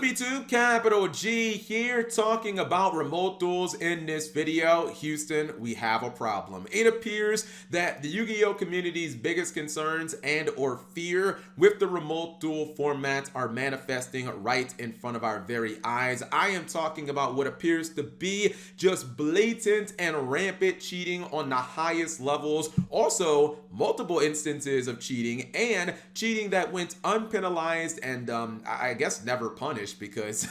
YouTube, capital G here, talking about remote duels in this video. Houston, we have a problem. It appears that the Yu-Gi-Oh community's biggest concerns and or fear with the remote duel format are manifesting right in front of our very eyes. I am talking about what appears to be just blatant and rampant cheating on the highest levels. Also, multiple instances of cheating, and cheating that went unpenalized and I guess never punished, because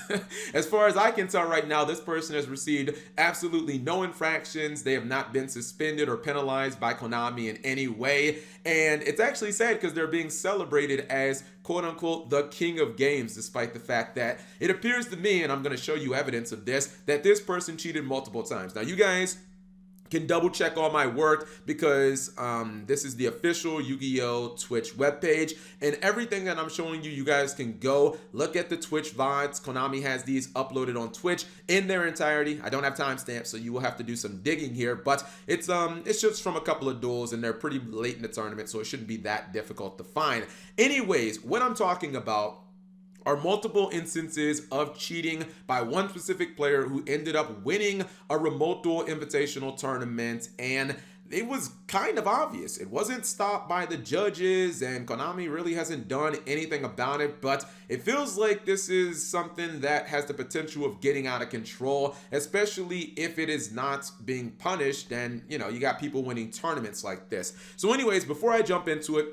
as far as I can tell right now, this person has received absolutely no infractions. They have not been suspended or penalized by Konami in any way, and it's actually sad because they're being celebrated as quote-unquote the king of games, despite the fact that it appears to me, and I'm going to show you evidence of this, that this person cheated multiple times. Now you guys can double check all my work, because this is the official Yu-Gi-Oh Twitch webpage, and everything that I'm showing you, you guys can go look at the Twitch VODs. Konami has these uploaded on Twitch in their entirety. I don't have timestamps, so you will have to do some digging here, but it's just from a couple of duels, and they're pretty late in the tournament, so it shouldn't be that difficult to find. Anyways, what I'm talking about are multiple instances of cheating by one specific player who ended up winning a remote duel invitational tournament, and it was kind of obvious. It wasn't stopped by the judges, and Konami really hasn't done anything about it, but it feels like this is something that has the potential of getting out of control, especially if it is not being punished, and you know, you got people winning tournaments like this. So anyways, before I jump into it,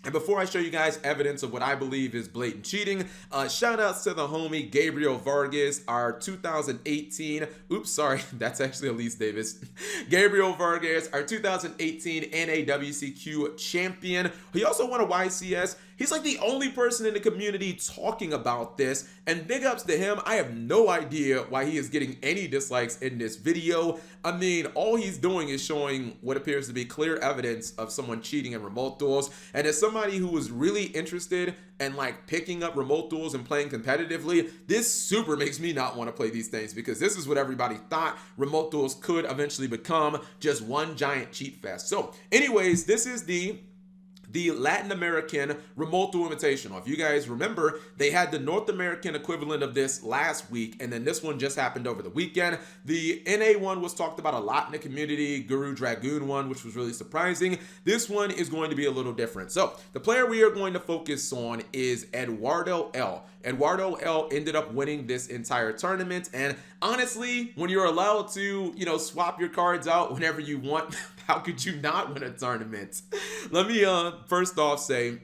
and before I show you guys evidence of what I believe is blatant cheating, shout outs to the homie Gabriel Vargas, our 2018, oops, sorry, that's actually Elise Davis. Gabriel Vargas, our 2018 NAWCQ champion. He also won a YCS. He's like the only person in the community talking about this, and big ups to him. I have no idea why he is getting any dislikes in this video. I mean, all he's doing is showing what appears to be clear evidence of someone cheating in remote duels, and as somebody who was really interested in like picking up remote duels and playing competitively, this super makes me not want to play these things, because this is what everybody thought remote duels could eventually become, just one giant cheat fest. So anyways, this is the Latin American Remote Duel Invitational. If you guys remember, they had the North American equivalent of this last week, and then this one just happened over the weekend. The NA one was talked about a lot in the community, Guru Dragoon one, which was really surprising. This one is going to be a little different. So the player we are going to focus on is Eduardo L. Eduardo L ended up winning this entire tournament, and honestly, when you're allowed to, you know, swap your cards out whenever you want, how could you not win a tournament? Let me first off say,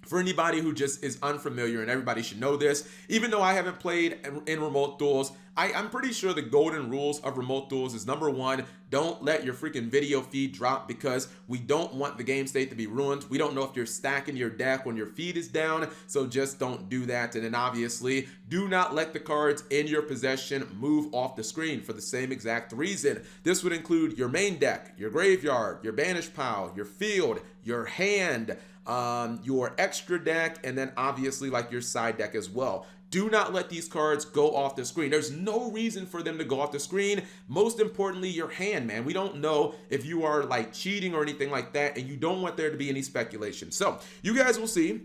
for anybody who just is unfamiliar, and everybody should know this, even though I haven't played in remote duels, I'm pretty sure the golden rules of remote duels is number one, don't let your freaking video feed drop, because we don't want the game state to be ruined. We don't know if you're stacking your deck when your feed is down, so just don't do that. And then obviously, do not let the cards in your possession move off the screen for the same exact reason. This would include your main deck, your graveyard, your banished pile, your field, your hand, your extra deck, and then obviously like your side deck as well. Do not let these cards go off the screen. There's no reason for them to go off the screen. Most importantly, your hand, man. We don't know if you are like cheating or anything like that, and you don't want there to be any speculation. So you guys will see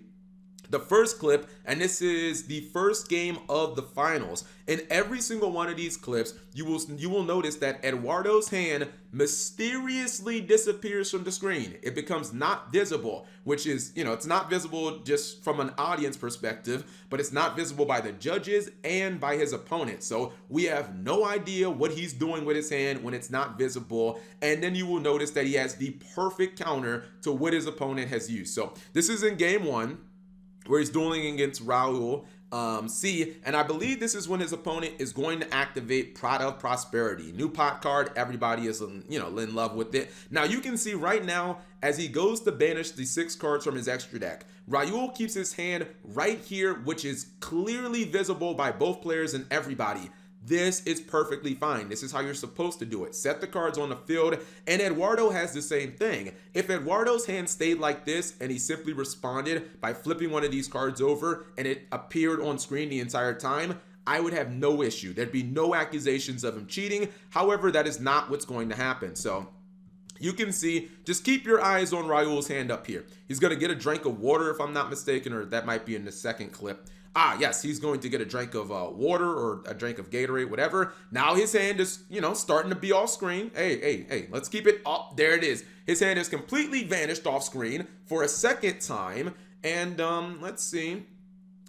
the first clip, and this is the first game of the finals. In every single one of these clips, you will notice that Eduardo's hand mysteriously disappears from the screen. It becomes not visible, which is, you know, it's not visible just from an audience perspective, but it's not visible by the judges and by his opponent. So we have no idea what he's doing with his hand when it's not visible. And then you will notice that he has the perfect counter to what his opponent has used. So this is in game one, where he's dueling against Raul C, and I believe this is when his opponent is going to activate Pride of Prosperity. New pot card, everybody is, you know, in love with it. Now you can see right now, as he goes to banish the 6 cards from his extra deck, Raul keeps his hand right here, which is clearly visible by both players and everybody. This is perfectly fine. This is how you're supposed to do it. Set the cards on the field, and Eduardo has the same thing. If Eduardo's hand stayed like this and he simply responded by flipping one of these cards over and it appeared on screen the entire time, I would have no issue. There'd be no accusations of him cheating. However, that is not what's going to happen. So you can see, just keep your eyes on Raul's hand up here. He's going to get a drink of water, if I'm not mistaken, or that might be in the second clip. Ah, yes, he's going to get a drink of water or a drink of Gatorade, whatever. Now his hand is, starting to be off screen. Hey, let's keep it up. There it is. His hand has completely vanished off screen for a second time. And let's see.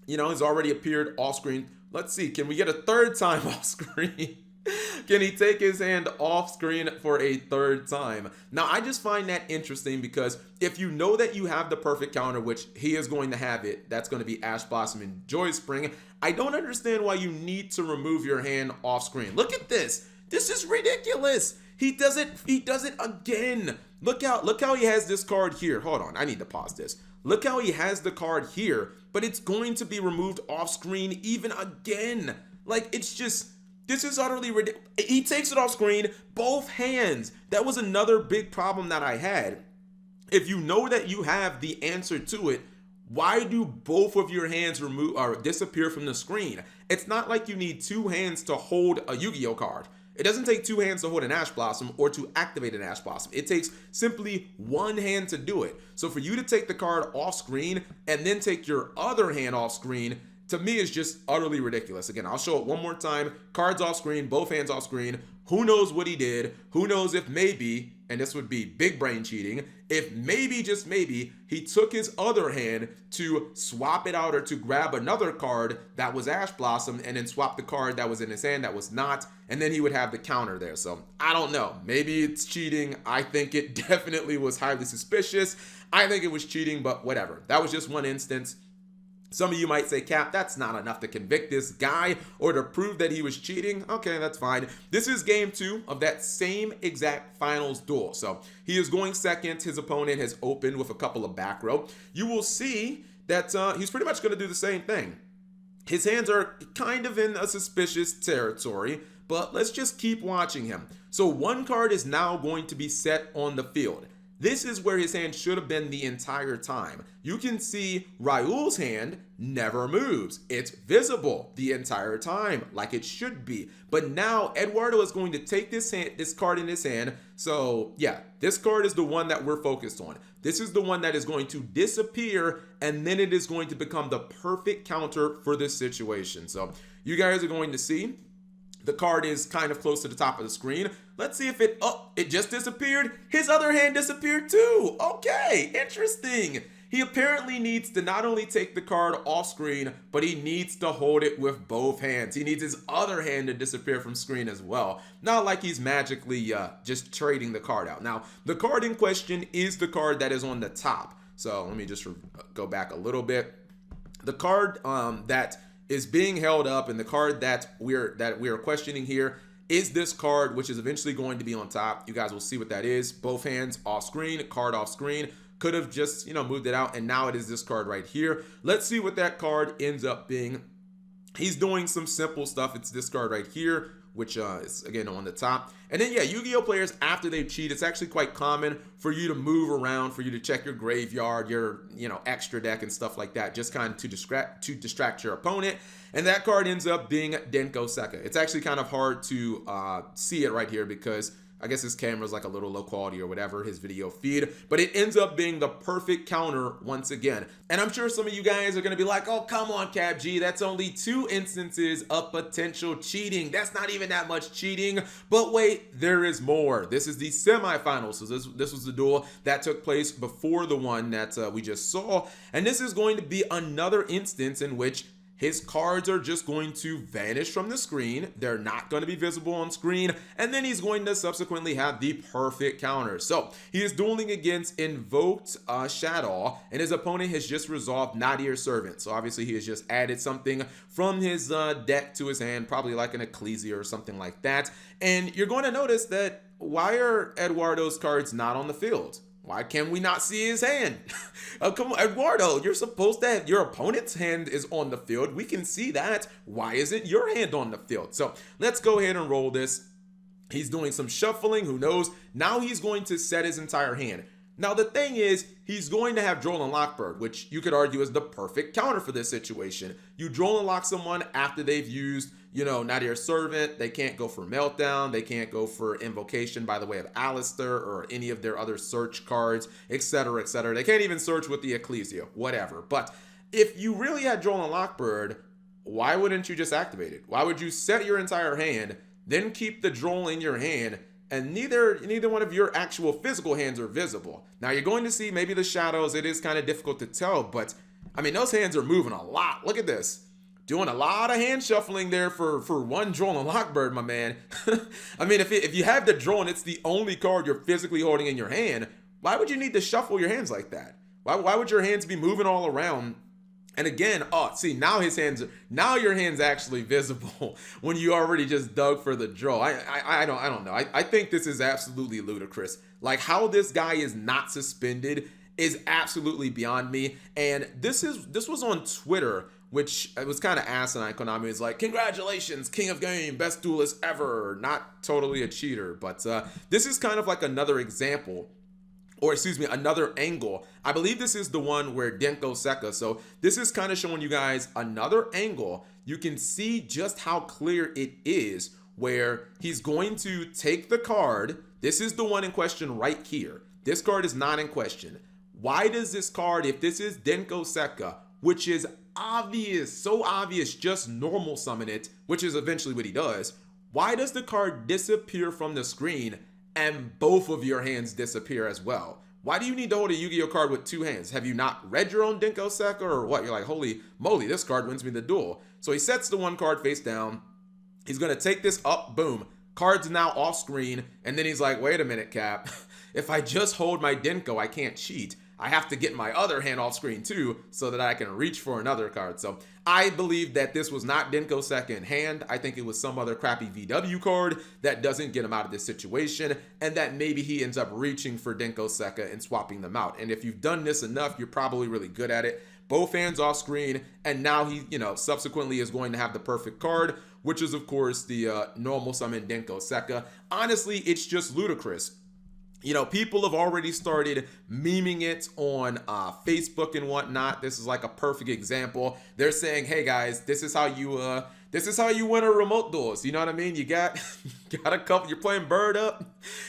He's already appeared off screen. Let's see. Can we get a third time off screen? Can he take his hand off screen for a third time? Now, I just find that interesting because if you know that you have the perfect counter, which he is going to have it, that's going to be Ash Blossom and Joy Spring. I don't understand why you need to remove your hand off screen. Look at this. This is ridiculous. He does it again. Look how he has this card here. Hold on, I need to pause this. Look how he has the card here, but it's going to be removed off screen even again. Like, it's just, this is utterly ridiculous. He takes it off screen, both hands. That was another big problem that I had. If you know that you have the answer to it, why do both of your hands remove or disappear from the screen? It's not like you need two hands to hold a Yu-Gi-Oh card. It doesn't take two hands to hold an Ash Blossom or to activate an Ash Blossom. It takes simply one hand to do it. So for you to take the card off screen and then take your other hand off screen, to me, is just utterly ridiculous. Again, I'll show it one more time. Cards off screen, both hands off screen. Who knows what he did? Who knows if maybe, and this would be big brain cheating, if maybe, just maybe, he took his other hand to swap it out or to grab another card that was Ash Blossom and then swap the card that was in his hand that was not, and then he would have the counter there. So I don't know. Maybe it's cheating. I think it definitely was highly suspicious. I think it was cheating, but whatever. That was just one instance. Some of you might say, Cap, that's not enough to convict this guy or to prove that he was cheating. Okay, that's fine. This is game 2 of that same exact finals duel. So he is going second. His opponent has opened with a couple of back row. You will see that he's pretty much going to do the same thing. His hands are kind of in a suspicious territory, but let's just keep watching him. So one card is now going to be set on the field. This is where his hand should have been the entire time. You can see Raul's hand never moves. It's visible the entire time, like it should be. But now Eduardo is going to take this card in his hand. So yeah, this card is the one that we're focused on. This is the one that is going to disappear, and then it is going to become the perfect counter for this situation. So you guys are going to see. The card is kind of close to the top of the screen. Let's see if it just disappeared. His other hand disappeared too. Okay, interesting. He apparently needs to not only take the card off screen, but he needs to hold it with both hands. He needs his other hand to disappear from screen as well. Not like he's magically just trading the card out. Now, the card in question is the card that is on the top. So let me just go back a little bit. The card that is being held up, and the card that we are questioning here is this card, which is eventually going to be on top. You guys will see what that is. Both hands off screen, card off screen. Could have just, moved it out, and now it is this card right here. Let's see what that card ends up being. He's doing some simple stuff. It's this card right here, which is, again, on the top. And then, yeah, Yu-Gi-Oh players, after they cheat, it's actually quite common for you to move around, for you to check your graveyard, your, extra deck and stuff like that, just kind of to distract your opponent. And that card ends up being Denko Seka. It's actually kind of hard to see it right here because I guess his camera's like a little low quality or whatever, his video feed, but it ends up being the perfect counter once again. And I'm sure some of you guys are gonna be like, oh, come on, Cap G, that's only 2 instances of potential cheating. That's not even that much cheating. But wait, there is more. This is the semifinals. So this was the duel that took place before the one that we just saw. And this is going to be another instance in which his cards are just going to vanish from the screen. They're not going to be visible on screen. And then he's going to subsequently have the perfect counter. So he is dueling against Invoked Shadow, and his opponent has just resolved Nadir Servant. So obviously he has just added something from his deck to his hand, probably like an Ecclesia or something like that. And you're going to notice that why are Eduardo's cards not on the field? Why can we not see his hand? Come on, Eduardo, you're supposed to have your opponent's hand is on the field. We can see that. Why isn't your hand on the field? So let's go ahead and roll this. He's doing some shuffling. Who knows? Now he's going to set his entire hand. Now, the thing is, he's going to have Droll and Lockbird, which you could argue is the perfect counter for this situation. You Droll and Lock someone after they've used, Nadir Servant. They can't go for Meltdown. They can't go for Invocation by the way of Alistair or any of their other search cards, etc., etc. They can't even search with the Ecclesia, whatever. But if you really had Droll and Lockbird, why wouldn't you just activate it? Why would you set your entire hand, then keep the Droll in your hand, and neither one of your actual physical hands are visible? Now you're going to see maybe the shadows. It is kind of difficult to tell, but I mean, those hands are moving a lot. Look at this. Doing a lot of hand shuffling there for one Droll and Lockbird, my man. I mean, if you have the Droll and it's the only card you're physically holding in your hand, why would you need to shuffle your hands like that? Why would your hands be moving all around? And again, oh, see, now your hand's actually visible when you already just dug for the Droll. I don't know. I think this is absolutely ludicrous. Like, how this guy is not suspended is absolutely beyond me. And this was on Twitter, which it was kind of asinine. Konami is like, congratulations, king of game, best duelist ever. Not totally a cheater, but this is kind of like another example, or excuse me, another angle. I believe this is the one where Denko Seka. So this is kind of showing you guys another angle. You can see just how clear it is, where he's going to take the card. This is the one in question right here. This card is not in question. Why does this card, if this is Denko Seka, which is obvious, so obvious, just normal summon it, which is eventually what he does, why does the card disappear from the screen and both of your hands disappear as well? Why do you need to hold a Yu-Gi-Oh card with two hands? Have you not read your own Denko Seka or what? You're like, holy moly, this card wins me the duel. So he sets the one card face down. He's going to take this up, boom. Card's now off screen. And then he's like, wait a minute, Cap. If I just hold my Denko, I can't cheat. I have to get my other hand off screen too so that I can reach for another card. So I believe that this was not Denko Seka in hand. I think it was some other crappy VW card that doesn't get him out of this situation, and that maybe he ends up reaching for Denko Seka and swapping them out. And if you've done this enough, you're probably really good at it. Both hands off screen, and now he, subsequently is going to have the perfect card, which is of course the normal summon Denko Seka. Honestly, it's just ludicrous. People have already started memeing it on Facebook and whatnot. This is like a perfect example. They're saying, hey guys, this is how you win a remote duels. You know what I mean? You got a couple, you're playing Bird Up,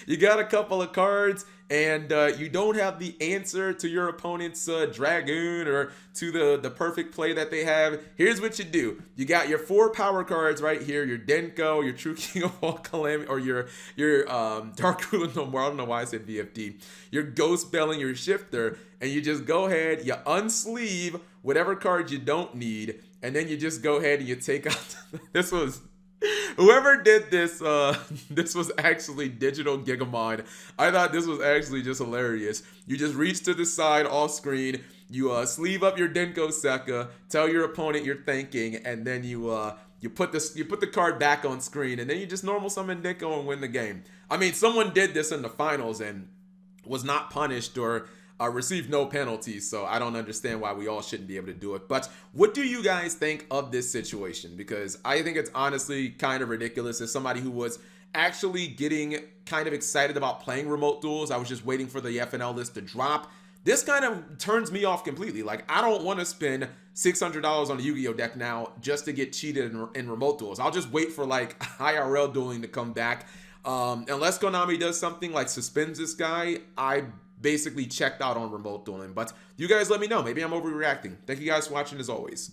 you got a couple of cards, and you don't have the answer to your opponent's Dragoon or to the perfect play that they have. Here's what you do. You got your 4 power cards right here, your Denko, your True King of All Calamity, or your Dark Cooler No More. I don't know why I said VFD. Your Ghost Bell and your Shifter, and you just go ahead, you unsleeve whatever cards you don't need, and then you just go ahead and you take out. Whoever did this, this was actually Digital Gigamon. I thought this was actually just hilarious. You just reach to the side off screen, you sleeve up your Denko Seka, tell your opponent you're thanking, and then you put the card back on screen, and then you just normal summon Denko and win the game. I mean, someone did this in the finals and was not punished or received no penalties, so I don't understand why we all shouldn't be able to do it. But what do you guys think of this situation? Because I think it's honestly kind of ridiculous. As somebody who was actually getting kind of excited about playing remote duels, I was just waiting for the FNL list to drop. This kind of turns me off completely. Like, I don't want to spend $600 on a Yu-Gi-Oh deck now just to get cheated in remote duels. I'll just wait for like IRL dueling to come back. Unless Konami does something like suspends this guy, I basically checked out on remote dueling. But you guys let me know. Maybe I'm overreacting. Thank you guys for watching as always.